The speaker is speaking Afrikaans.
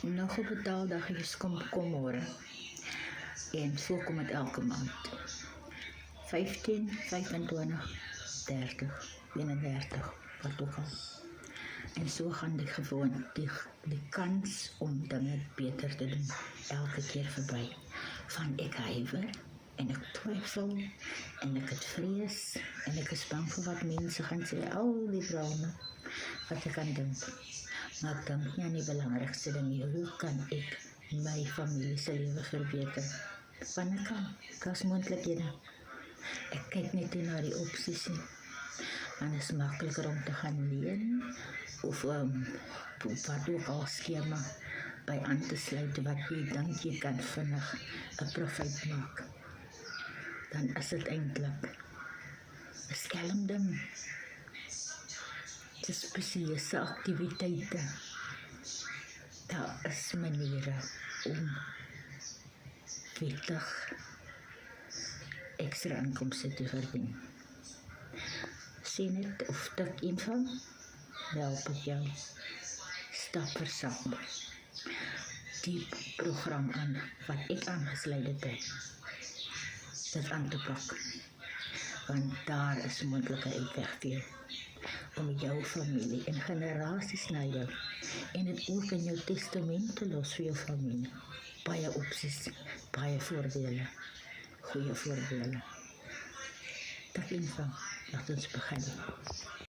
Nog op betaaldagies kom môre. En so kom dit elke maand. 15, 25, 30, 31, wat ook al. En so gaan die kans om dinge beter te doen elke keer verby. Van ek huiwer en ek twyfel en ek het vrees en ek is bang vir wat mense gaan sê, al die drama wat ek kan dink. Maar ek dink nie aan die belangrikste ding nie, hoe kan ek my familie se lewe verbeter? Want ek kan, daar's moontlikhede. Ek kyk net nie na die opsies nie. En het is makliker om te gaan leen of wat ook al skema by aan te sluit wat jy dink jy kan vinnig 'n profit maak. Dan is dit eintlik 'n skelm ding. Dit is spesiale aktiwiteite. Daar is maniere om wettig extra inkomste te verdien. Sien het of tik invul, help ek jou stap vir stap die program aan wat ek aangesluit het, dit aan te pak. Want daar is moontlike uitweg vir jou, om jou familie en generasies na jou, en dit ook in jou testament te los vir jou familie. Baie opsies, baie voordele, goeie voordele. Tik invul, laat ons begin.